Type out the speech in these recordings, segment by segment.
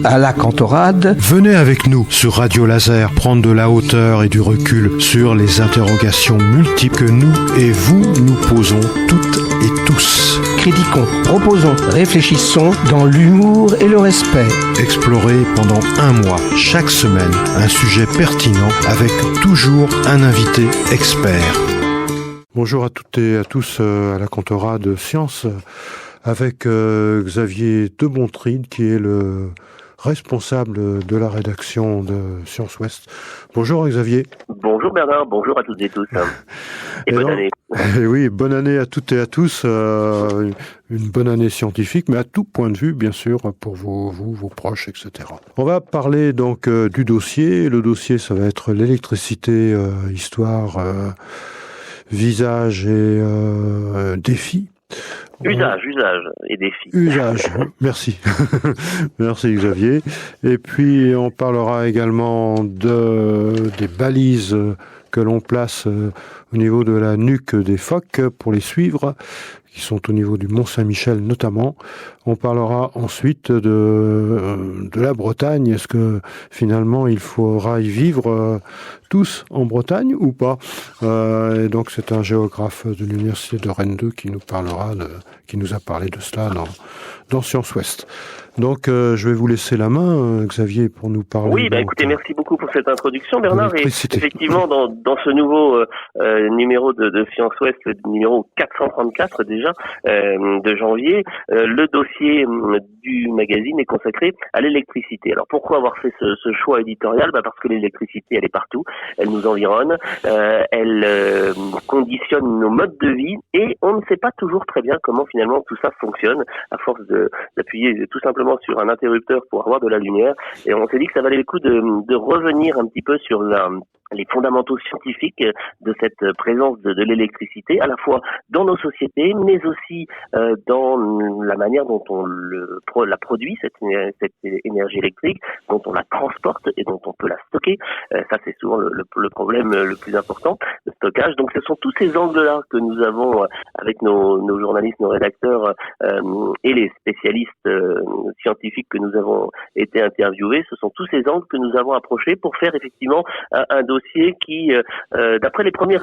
à la Cantorade. Venez avec nous sur Radio Laser prendre de la hauteur et du recul sur les interrogations multiples que nous et vous nous posons toutes et tous. Critiquons, proposons, réfléchissons dans l'humour et le respect. Explorez pendant un mois, chaque semaine, un sujet pertinent avec toujours un invité expert. Bonjour à toutes et à tous à la Cantorade Sciences avec Xavier Debontride qui est le responsable de la rédaction de Science Ouest. Bonjour Xavier. Bonjour Bernard, bonjour à toutes et tous. Et bonne année. Oui, bonne année à toutes et à tous. Une bonne année scientifique, mais à tout point de vue, bien sûr, pour vos proches, etc. On va parler donc du dossier. Le dossier, ça va être l'électricité, histoire, visage et défis. Usage et défi. Usage, merci. Merci Xavier. Et puis on parlera également des balises que l'on place au niveau de la nuque des phoques pour les suivre, qui sont au niveau du Mont-Saint-Michel notamment. On parlera ensuite de la Bretagne. Est-ce que finalement il faudra y vivre tous en Bretagne ou pas? Et donc c'est un géographe de l'université de Rennes 2 qui nous a parlé de cela dans Science Ouest. Donc je vais vous laisser la main, Xavier, pour nous parler. Oui, écoutez, merci beaucoup pour cette introduction, Bernard. Et effectivement, dans ce nouveau numéro de Science Ouest, le numéro 434 déjà, de janvier, le dossier du magazine est consacré à l'électricité. Alors pourquoi avoir fait ce choix éditorial? Parce que l'électricité, elle est partout, elle nous environne, elle conditionne nos modes de vie et on ne sait pas toujours très bien comment finalement tout ça fonctionne à force d'appuyer tout simplement sur un interrupteur pour avoir de la lumière. Et on s'est dit que ça valait le coup de revenir un petit peu sur les fondamentaux scientifiques de cette présence de l'électricité, à la fois dans nos sociétés, mais aussi dans la manière dont on la produit, cette énergie électrique, dont on la transporte et dont on peut la stocker. Ça, c'est souvent le problème le plus important, le stockage. Donc, ce sont tous ces angles-là que nous avons avec nos journalistes, nos rédacteurs et les spécialistes scientifiques que nous avons été interviewés. Ce sont tous ces angles que nous avons approchés pour faire effectivement un dossier qui, d'après les premiers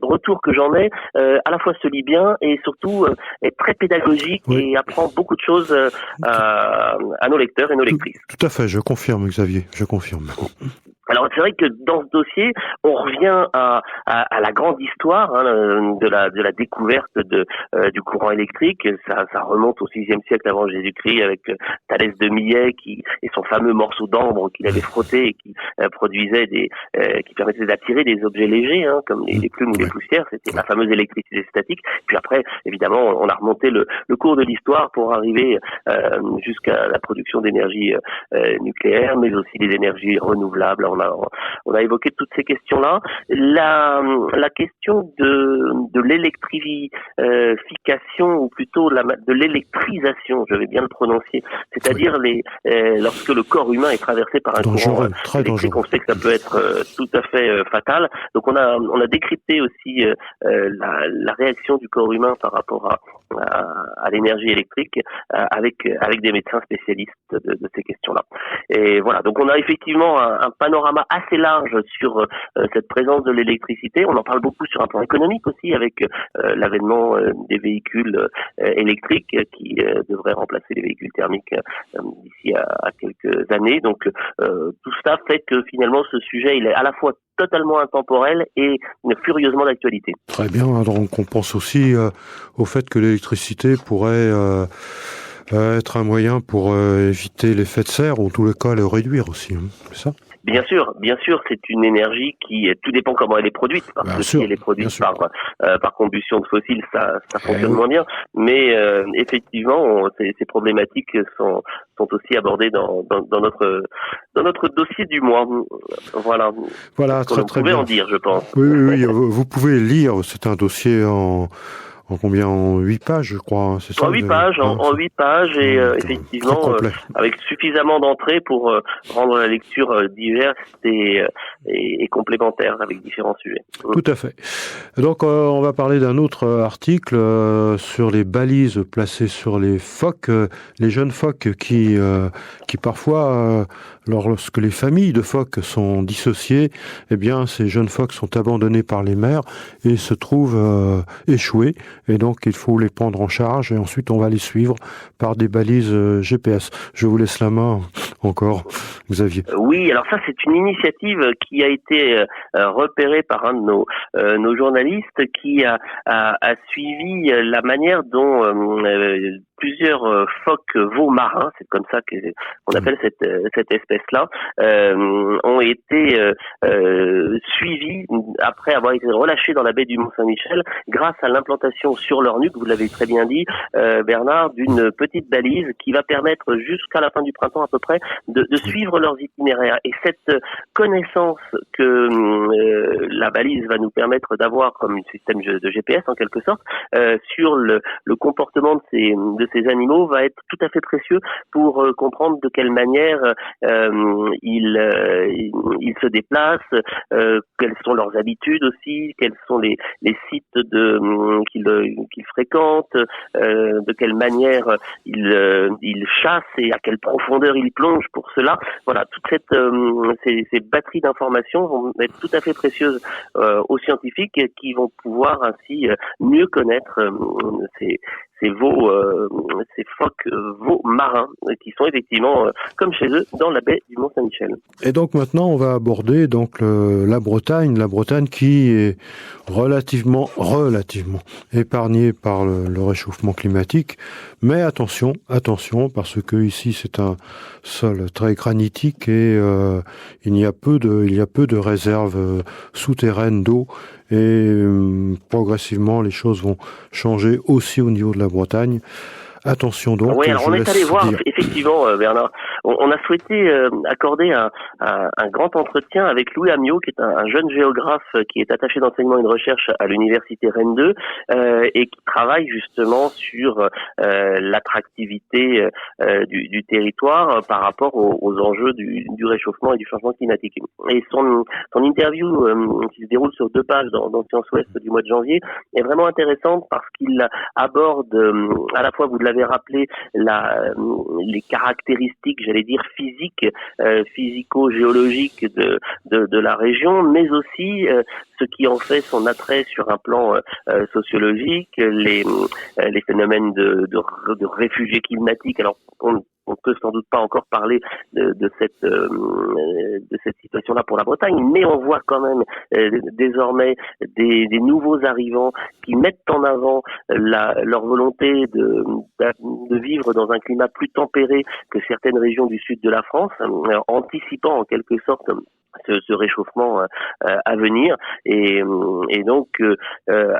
retours que j'en ai, à la fois se lit bien et surtout est très pédagogique et apprend beaucoup de choses à nos lecteurs et nos lectrices. Tout à fait, je confirme Xavier, je confirme. Alors c'est vrai que dans ce dossier, on revient à la grande histoire de la découverte du courant électrique. Ça remonte au VIe siècle avant Jésus-Christ avec Thalès de Milet et son fameux morceau d'ambre qu'il avait frotté et qui produisait qui permettait d'attirer des objets légers comme les plumes ou les poussières. C'était la fameuse électricité statique. Puis après, évidemment, on a remonté le cours de l'histoire pour arriver jusqu'à la production d'énergie nucléaire, mais aussi des énergies renouvelables. On a évoqué toutes ces questions-là. La question de l'électrification, ou plutôt de l'électrisation, je vais bien le prononcer, c'est-à-dire lorsque le corps humain est traversé par un courant électrique, on sait que ça peut être tout à fait fatal. Donc on a décrypté aussi la réaction du corps humain par rapport à l'énergie électrique avec des médecins spécialistes de ces questions-là. Et voilà, donc on a effectivement un panorama assez large sur cette présence de l'électricité. On en parle beaucoup sur un plan économique aussi, avec l'avènement des véhicules électriques qui devraient remplacer les véhicules thermiques d'ici à quelques années. Donc tout ça fait que finalement ce sujet il est à la fois totalement intemporel et furieusement d'actualité. Très bien, donc on pense aussi au fait que l'électricité pourrait être un moyen pour éviter l'effet de serre, ou en tous les cas le réduire aussi, c'est ça? Bien sûr, c'est une énergie qui, tout dépend comment elle est produite, parce que si elle est produite par combustion de fossiles, ça fonctionne moins bien. Mais effectivement, ces problématiques sont aussi abordées dans notre dossier du mois. Voilà, très bien. Vous pouvez en dire, je pense. Oui, vous pouvez lire. C'est un dossier combien? En 8 pages, je crois, hein, c'est ça? En 8 pages, en 8 pages, et effectivement, avec suffisamment d'entrées pour rendre la lecture diverse et complémentaire avec différents sujets. Tout à fait. Donc, on va parler d'un autre article sur les balises placées sur les phoques, les jeunes phoques qui parfois, lorsque les familles de phoques sont dissociées, eh bien, ces jeunes phoques sont abandonnés par les mères et se trouvent échoués. Et donc, il faut les prendre en charge et ensuite, on va les suivre par des balises GPS. Je vous laisse la main encore, Xavier. Oui, alors ça, c'est une initiative qui a été repérée par un de nos journalistes qui a suivi la manière dont plusieurs phoques veaux marins, c'est comme ça qu'on appelle cette espèce-là, ont été suivis après avoir été relâchés dans la baie du Mont-Saint-Michel grâce à l'implantation sur leur nuque, vous l'avez très bien dit, Bernard, d'une petite balise qui va permettre jusqu'à la fin du printemps à peu près de suivre leurs itinéraires. Et cette connaissance que la balise va nous permettre d'avoir comme un système de GPS en quelque sorte sur le comportement de ces animaux va être tout à fait précieux pour comprendre de quelle manière ils se déplacent, quelles sont leurs habitudes aussi, quels sont les sites qu'ils fréquentent, de quelle manière ils chassent et à quelle profondeur ils plongent pour cela. Voilà, toute ces batteries d'informations vont être tout à fait précieuses aux scientifiques qui vont pouvoir ainsi mieux connaître ces phoques veaux marins qui sont effectivement, comme chez eux, dans la baie du Mont-Saint-Michel. Et donc maintenant, on va aborder donc la Bretagne qui est relativement épargnée par le réchauffement climatique. Mais attention, parce que ici c'est un sol très granitique et il y a peu de réserves souterraines d'eau. Et progressivement, les choses vont changer aussi au niveau de la Bretagne. Attention donc. Oui, alors on est allé voir, effectivement, Bernard. On a souhaité accorder un grand entretien avec Louis Amiot, qui est un jeune géographe qui est attaché d'enseignement et de recherche à l'université Rennes 2 et qui travaille justement sur l'attractivité du territoire par rapport aux enjeux du réchauffement et du changement climatique. Et son interview qui se déroule sur 2 pages dans Science Ouest du mois de janvier est vraiment intéressante parce qu'il aborde à la fois, vous l'avez rappelé, les caractéristiques, j'allais dire physiques, physico-géologiques de la région, mais aussi ce qui en fait son attrait sur un plan sociologique, les phénomènes de réfugiés climatiques. Alors on peut sans doute pas encore parler de cette situation-là pour la Bretagne, mais on voit quand même désormais des nouveaux arrivants qui mettent en avant leur volonté de vivre dans un climat plus tempéré que certaines régions du sud de la France, anticipant en quelque sorte ce réchauffement à venir et donc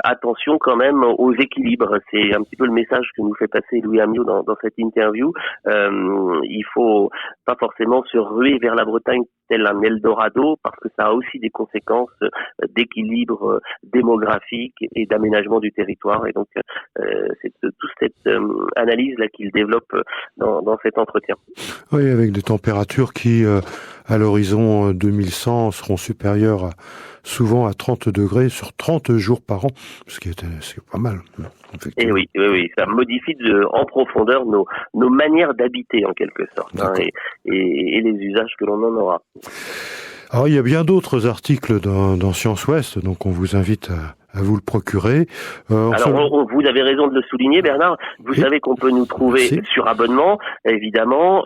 attention quand même aux équilibres. C'est un petit peu le message que nous fait passer Louis Amiot dans cette interview. Il faut pas forcément se ruer vers la Bretagne tel un Eldorado parce que ça a aussi des conséquences d'équilibre démographique et d'aménagement du territoire et donc c'est toute cette analyse là qu'il développe dans cet entretien. Oui, avec des températures qui à l'horizon 2100 seront supérieures souvent à 30 degrés sur 30 jours par an, c'est pas mal. Et oui, ça modifie en profondeur nos manières d'habiter en quelque sorte, hein, et les usages que l'on en aura. Alors il y a bien d'autres articles dans Science Ouest, donc on vous invite à vous le procurer. Alors, vous avez raison de le souligner, Bernard. Vous savez qu'on peut nous trouver sur abonnement, évidemment.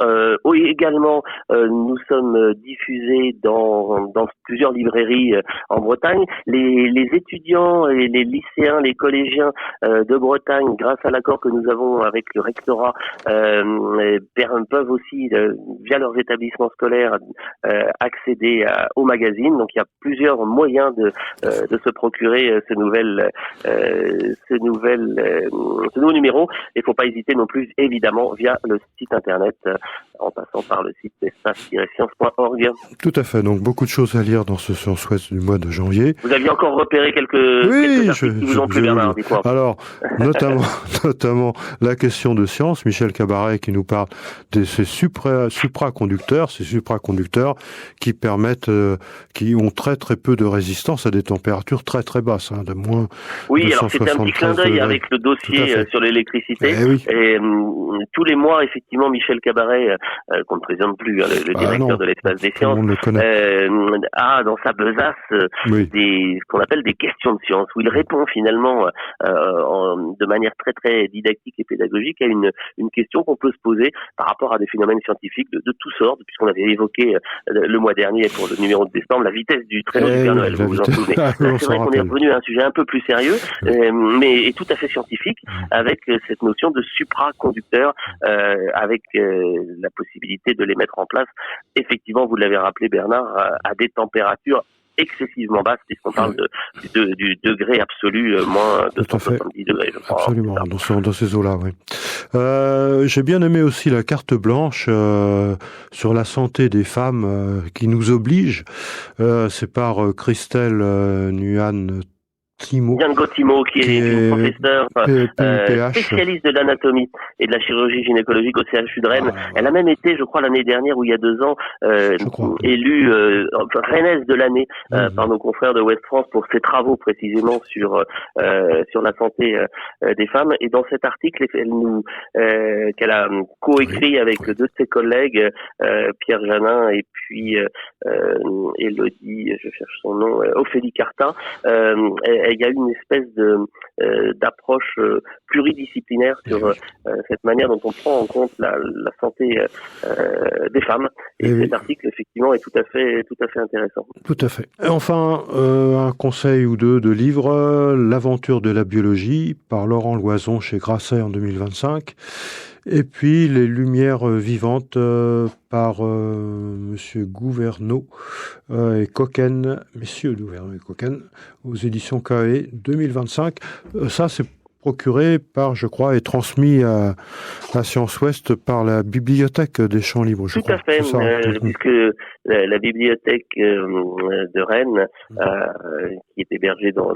Également, nous sommes diffusés dans plusieurs librairies en Bretagne. Les étudiants et les lycéens, les collégiens de Bretagne, grâce à l'accord que nous avons avec le rectorat, peuvent aussi, via leurs établissements scolaires, accéder au magazine. Donc, il y a plusieurs moyens de se procurer ce nouveau numéro. Il ne faut pas hésiter non plus, évidemment, via le site internet, en passant par le site espace-science.org. Tout à fait. Donc, beaucoup de choses à lire dans ce Science Ouest du mois de janvier. Vous aviez encore repéré quelques articles qui vous ont plu, Bernard, dites-moi. Alors, notamment la question de science, Michel Cabaret qui nous parle de ces supraconducteurs qui permettent, qui ont très très peu de résistance à des températures très très basses, de moins. Oui, alors c'était un petit clin d'œil avec le dossier sur l'électricité. Et tous les mois, effectivement, Michel Cabaret, qu'on ne présente plus, le directeur de l'Espace des Sciences, a dans sa besace ce qu'on appelle des questions de science, où il répond finalement de manière très très didactique et pédagogique à une question qu'on peut se poser par rapport à des phénomènes scientifiques de tous sortes, puisqu'on avait évoqué le mois dernier pour le numéro de décembre la vitesse du traîneau du Père Noël, vous vous en souvenez. C'est vrai qu'on est revenu à un sujet un peu plus sérieux, mais tout à fait scientifique, avec cette notion de supraconducteur, avec la possibilité de les mettre en place, effectivement, vous l'avez rappelé Bernard, à des températures excessivement basse, puisqu'on parle du degré absolu, moins 270 degrés, je crois. Absolument, dans ces eaux-là, oui. J'ai bien aimé aussi la carte blanche sur la santé des femmes qui nous oblige. C'est par Christelle Nguyen Timo, qui est professeur spécialiste de l'anatomie et de la chirurgie gynécologique au CHU de Rennes. Elle a même été, je crois, l'année dernière ou il y a 2 ans, élue Rennaise de l'année par nos confrères de Ouest France pour ses travaux précisément sur la santé des femmes. Et dans cet article, qu'elle a coécrit avec 2 de ses collègues, Pierre Janin et puis Élodie, je cherche son nom, Ophélie Cartin. Il y a une espèce d'approche pluridisciplinaire sur cette manière dont on prend en compte la santé des femmes. Et cet article, effectivement, est tout à fait intéressant. Tout à fait. Et enfin, un conseil ou 2 de livre, L'aventure de la biologie, par Laurent Loison chez Grasset en 2025. Et puis, Les Lumières vivantes par Monsieur Gouverneau et Coquen, Messieurs Gouverneau et Coquen, aux éditions KE 2025. Ça, c'est procuré par, je crois, et transmis à Science Ouest par la Bibliothèque des Champs Libres, je crois. Tout à fait, puisque la bibliothèque de Rennes, qui est hébergée dans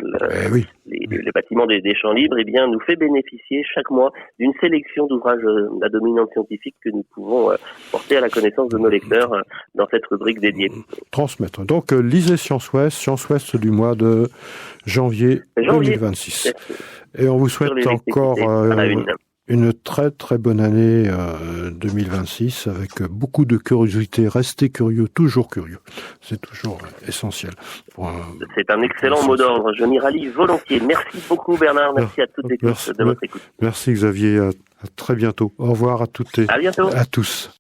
les bâtiments des Champs Libres, eh bien, nous fait bénéficier chaque mois d'une sélection d'ouvrages à dominante scientifique que nous pouvons porter à la connaissance de nos lecteurs dans cette rubrique dédiée. Transmettre. Donc, lisez Science Ouest du mois de janvier 2026. Et on vous souhaite encore une très très bonne année 2026 avec beaucoup de curiosité. Restez curieux, toujours curieux. C'est toujours essentiel. C'est un excellent mot d'ordre. Je m'y rallie volontiers. Merci beaucoup Bernard. Merci à toutes et tous de votre écoute. Merci Xavier. À très bientôt. Au revoir à toutes et à bientôt. À tous.